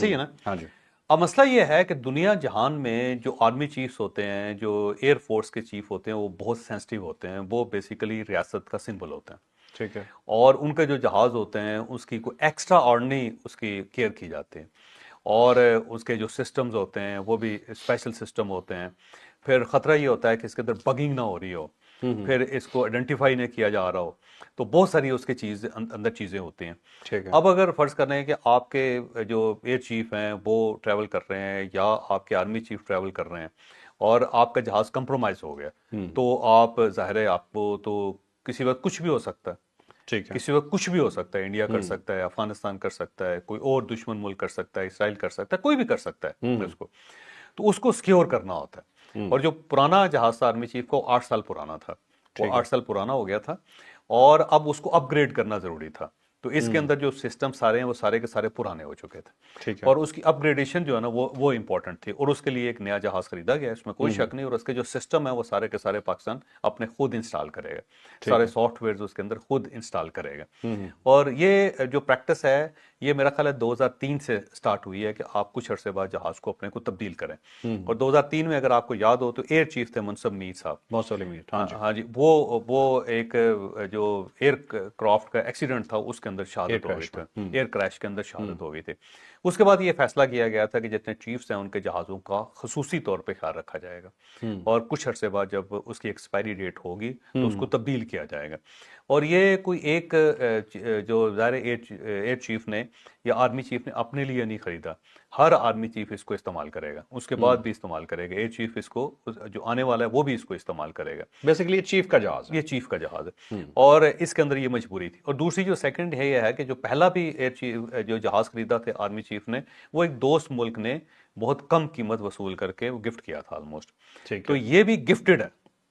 صحیح ہے نا؟ ہاں جی اب مسئلہ یہ ہے کہ دنیا جہان میں جو آرمی چیفز ہوتے ہیں، جو ایئر فورس کے چیف ہوتے ہیں، وہ بہت سینسٹیو ہوتے ہیں. وہ بیسیکلی ریاست کا سمبل ہوتے ہیں، ٹھیک ہے اور ان کے جو جہاز ہوتے ہیں اس کی کوئی ایکسٹرا آرڈنری اس کی کیئر کی جاتی ہے، اور اس کے جو سسٹمز ہوتے ہیں وہ بھی اسپیشل سسٹم ہوتے ہیں. پھر خطرہ یہ ہوتا ہے کہ اس کے اندر بگنگ نہ ہو رہی ہو، پھر اس کو آئیڈینٹیفائی نہ کیا جا رہا ہو، تو بہت ساری اس کے اندر چیزیں ہوتی ہیں. ٹھیک ہے اب اگر فرض کر رہے ہیں کہ آپ کے جو ایئر چیف ہیں وہ ٹریول کر رہے ہیں، یا آپ کے آرمی چیف ٹریول کر رہے ہیں، اور آپ کا جہاز کمپرومائز ہو گیا، تو آپ ظاہر ہے آپ کو تو کسی وقت کچھ بھی ہو سکتا ہے. ٹھیک ہے کسی وقت کچھ بھی ہو سکتا ہے، انڈیا کر سکتا ہے، افغانستان کر سکتا ہے، کوئی اور دشمن ملک کر سکتا ہے، اسرائیل کر سکتا ہے، کوئی بھی کر سکتا ہے اس کو. تو اس کو سکیور کرنا ہوتا ہے. اور جو پرانا جہاز تھا آرمی چیف کو 8 سال پرانا تھا، وہ ٹھیک ہے 8 سال پرانا ہو گیا تھا، اور اب اس کو اپ گریڈ کرنا ضروری تھا. تو اس کے اندر جو سسٹم سارے ہیں وہ سارے کے سارے پرانے ہو چکے تھے، ٹھیک ہے اور اس کی اپ گریڈیشن جو ہے نا وہ امپورٹنٹ تھی، اور اس کے لیے ایک نیا جہاز خریدا گیا، اس میں کوئی شک نہیں. اور اس کے جو سسٹم ہے وہ سارے کے سارے پاکستان اپنے خود انسٹال کرے گا، سارے سافٹ ویئرز اس کے اندر خود انسٹال کرے گا. اور یہ جو پریکٹس ہے یہ میرا خیال ہے 2003 سے سٹارٹ ہوئی ہے کہ آپ کچھ عرصے بعد جہاز کو اپنے کو تبدیل کریں. اور 2003 میں اگر آپ کو یاد ہو تو ایئر چیف تھے منصب میر صاحب. موصل امیر ہاں جی ہاں جی، وہ ایک جو ایئر کرافٹ کا ایکسیڈنٹ تھا اس کے اندر شہادت ہو گئی تھی، ایئر کریش کے اندر شہادت ہو گئی تھی. اس کے بعد یہ فیصلہ کیا گیا تھا کہ جتنے چیفز ہیں ان کے جہازوں کا خصوصی طور پہ خیال رکھا جائے گا، اور کچھ عرصے بعد جب اس کی ایکسپائری ڈیٹ ہوگی تو اس کو تبدیل کیا جائے گا. اور یہ کوئی ایک جو ظاہر ایئر چیف نے یا آرمی چیف نے اپنے لیے نہیں خریدا، ہر آرمی چیف اس کو استعمال کرے گا، اس کے بعد بھی استعمال کرے گا. ایئر چیف اس کو جو آنے والا ہے وہ بھی اس کو استعمال کرے گا. بیسیکلی یہ چیف کا جہاز ہے، یہ چیف کا جہاز ہے، اور اس کے اندر یہ مجبوری تھی. اور دوسری جو سیکنڈ ہے یہ ہے کہ جو پہلا بھی ایئر چیف جو جہاز خریدا تھا آرمی چیف نے، وہ ایک دوست ملک نے بہت کم قیمت وصول کر کے وہ گفٹ کیا تھا آلموسٹ. ٹھیک تو ہے یہ بھی گفٹڈ ہے،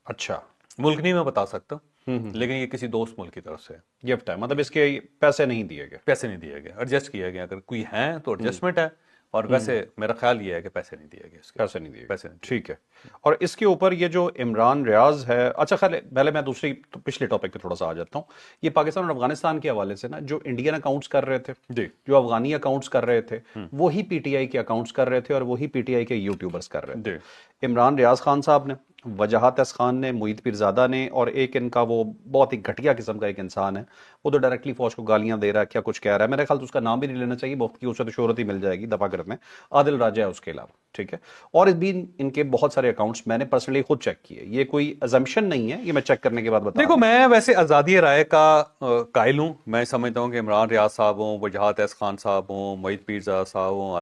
اچھا ملک نہیں میں بتا سکتا، لیکن یہ کسی دوست ملک کی طرف سے ہے. گفٹ ہے، مطلب اس کے پیسے نہیں دیے گئے. پیسے نہیں دیے گئے، ایڈجسٹ کیا گیا. اگر کوئی ہیں تو ایڈجسٹمنٹ ہے، اور ویسے میرا خیال یہ ہے کہ پیسے نہیں دیے گئے اس کے. پیسے نہیں دیے پیسے نہیں دیے. ٹھیک ہے. اور اس کے اوپر یہ جو عمران ریاض ہے، اچھا خیر پہلے میں پچھلے ٹاپک پہ تھوڑا سا آ جاتا ہوں. یہ پاکستان اور افغانستان کے حوالے سے نا جو انڈین اکاؤنٹس کر رہے تھے، جی جو افغانی اکاؤنٹس کر رہے تھے، وہی پی ٹی آئی کے اکاؤنٹس کر رہے تھے، اور وہی پی ٹی آئی کے یوٹیوبرز کر رہے تھے. جی عمران ریاض خان صاحب نے، وجاہت اس خان نے، معید پیرزادہ نے، اور ایک ان کا وہ بہت ہی گھٹیا قسم کا ایک انسان ہے، وہ تو ڈائریکٹلی فوج کو گالیاں دے رہا ہے، کیا کچھ کہہ رہا ہے. میرے خیال تو اس کا نام بھی نہیں لینا چاہیے، بہت کی اسے تو شہرت ہی مل جائے گی دفاع کرنے. عادل راجہ ہے اس کے علاوہ، ٹھیک ہے. اور اس بھی ان کے بہت سارے اکاؤنٹس میں نے پرسنلی خود چیک کیے، یہ کوئی ازمپشن نہیں ہے، یہ میں چیک کرنے کے بعد بتا. دیکھو میں ویسے آزادی رائے کا قائل ہوں. میں سمجھتا ہوں کہ عمران ریاض صاحب ہوں، وجاہت اس خان صاحب ہوں، معید پیرزادہ صاحب ہوں،